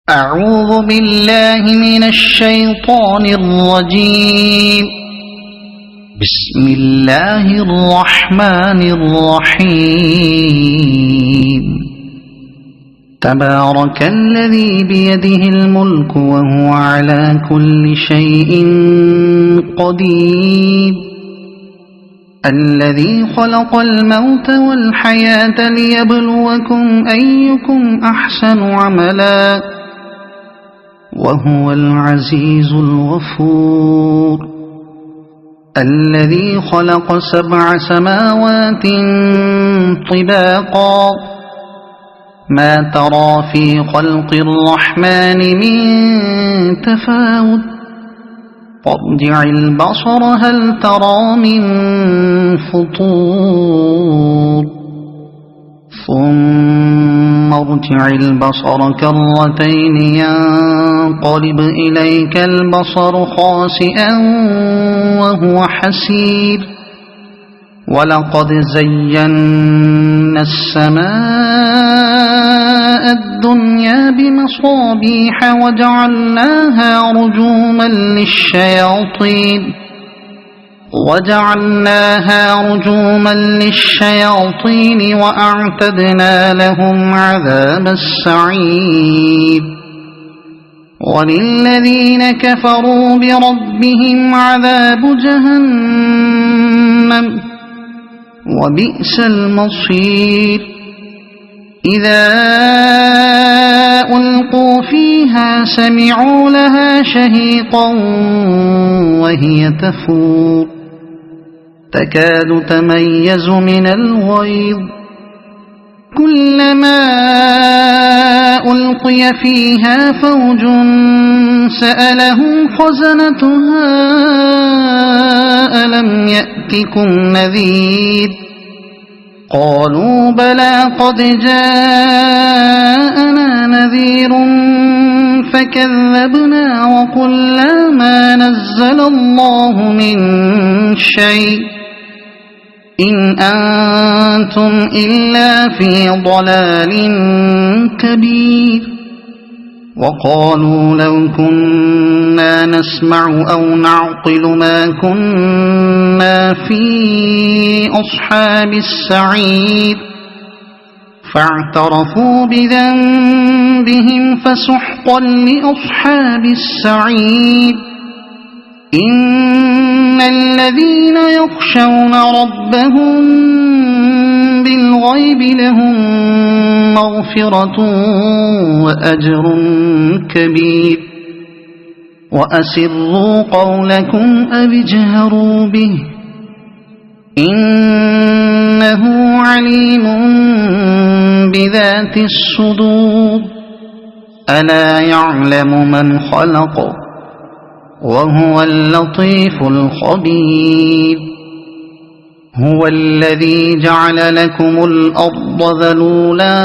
أعوذ بالله من الشيطان الرجيم. بسم الله الرحمن الرحيم. تبارك الذي بيده الملك وهو على كل شيء قدير. الذي خلق الموت والحياة ليبلوكم أيكم أحسن عملا وهو العزيز الغفور. الذي خلق 7 سماوات طباقا ما ترى في خلق الرحمن من تفاوت فارجع البصر هل ترى من فطور ثم ارجع البصر كرتين ينقلب إليك البصر خاسئا وهو حسير. ولقد زينا السماء الدنيا بمصابيح وجعلناها رجوما للشياطين وأعتدنا لهم عذاب السعير. وللذين كفروا بربهم عذاب جهنم وبئس المصير. إذا ألقوا فيها سمعوا لها شهيقا وهي تفور تكاد تميز من الغيظ. كلما ألقي فيها فوج سألهم خزنتها ألم يأتكم نذير قالوا بلى قد جاءنا نذير فكذبنا وقلنا ما نزل الله من شيء إن أنتم إلا في ضلال كبير. وقالوا لو كنا نسمع أو نعقل ما كنا في أصحاب السعير فاعترفوا بذنبهم فسحقا لأصحاب السعير. إن الذين يخشون ربهم بالغيب لهم مغفرة وأجر كبير. وأسروا قولكم أو اجهروا به إنه عليم بذات الصدور. ألا يعلم من خلق وهو اللطيف الخبير. هو الذي جعل لكم الأرض ذلولا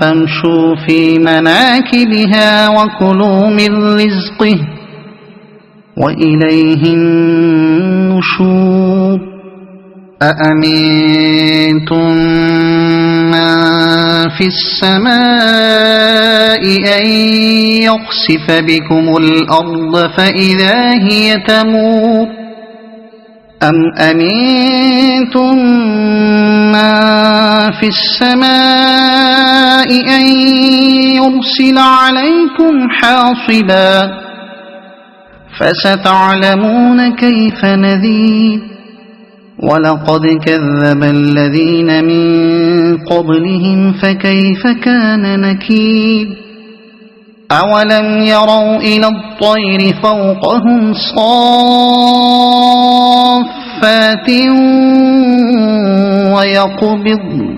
فامشوا في مناكبها وكلوا من رزقه وإليه النشور. أأمنتم من في السماء أن يخسف بكم الأرض فإذا هي تمور أم أمنتم من في السماء أن يرسل عليكم حاصبا فستعلمون كيف نذير. ولقد كذب الذين من قبلهم فكيف كان نكير. أولم يروا إلى الطير فوقهم صافات ويقبضن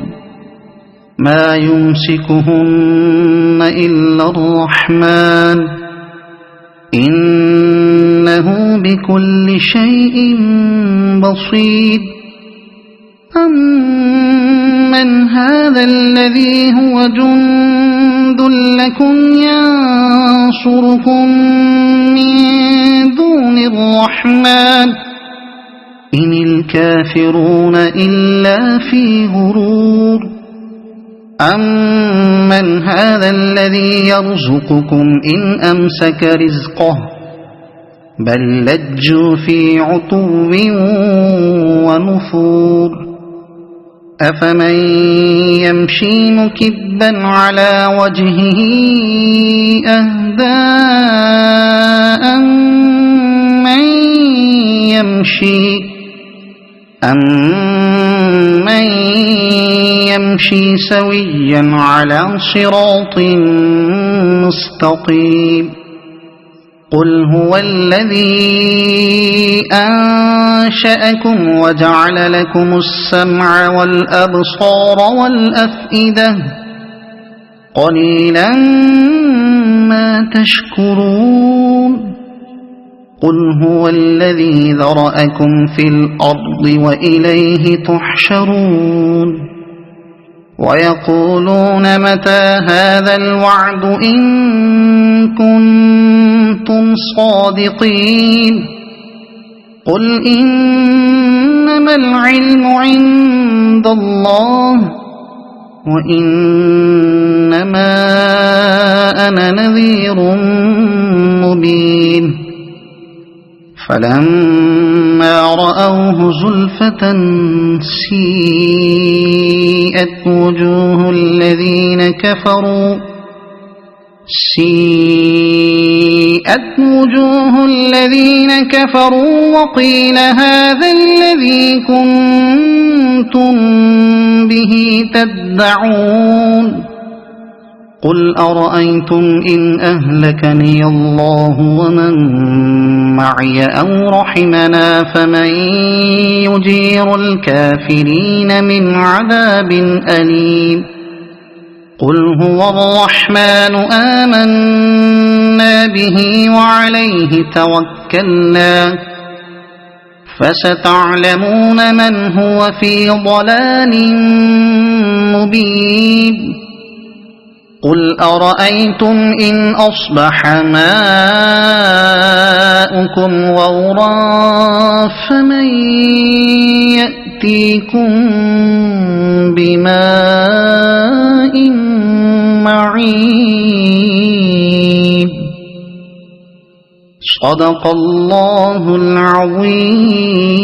ما يمسكهن إلا الرحمن إنه بكل شيء بصير. أمن هذا الذي هو جند لكم ينصركم من دون الرحمن إن الكافرون إلا في غرور. أَمَّنْ هَذَا الَّذِي يَرْزُقُكُمْ إِنْ أَمْسَكَ رِزْقَهُ بَلْ لَجُّوا فِي عُتُوٍّ وَنُفُورٍ أَفَمَنْ يَمْشِي مُكِبًّا عَلَى وَجْهِهِ أَهْدَىٰ أَمَّن يَمْشِي سَوِيًّا عَلَى صِرَاطٍ مُّسْتَقِيمٍ قُلْ هُوَ الَّذِي أَنشَأَكُمْ وَجَعَلَ لَكُمُ السَّمْعَ وَالْأَبْصَارَ وَالْأَفْئِدَةَ قَلِيلًا مَّا تَشْكُرُونَ قُلْ هُوَ الَّذِي ذَرَأَكُمْ فِي الْأَرْضِ وَإِلَيْهِ تُحْشَرُونَ وَيَقُولُونَ مَتَىٰ هَٰذَا الْوَعْدُ إِن كُنتُمْ صَادِقِينَ قُلْ إِنَّمَا الْعِلْمُ عِندَ اللَّهِ وَإِنَّمَا أَنَا نَذِيرٌ مُّبِينٌ فَلَمَّا رَأَوْهُ زُلْفَةً سِيئَتْ وُجُوهُ الَّذِينَ كَفَرُوا وَقِيلَ هَٰذَا الَّذِي كُنتُم بِهِ تَدَّعُونَ قُلْ أَرَأَيْتُمْ إِنْ أَهْلَكَنِيَ اللَّهُ وَمَن مَّعِيَ أَوْ رَحِمَنَا فَمَن يُجِيرُ الْكَافِرِينَ مِنْ عَذَابٍ أَلِيمٍ قُلْ هُوَ الرَّحْمَٰنُ آمَنَّا بِهِ وَعَلَيْهِ تَوَكَّلْنَا فَسَتَعْلَمُونَ مَنْ هُوَ فِي ضَلَالٍ مُّبِينٍ قُلْ أَرَأَيْتُمْ إِنْ أَصْبَحَ مَاؤُكُمْ غَوْرًا فَمَن يَأْتِيكُم بِمَاءٍ مَّعِينٍ صَدَقَ اللَّهُ الْعَظِيمُ.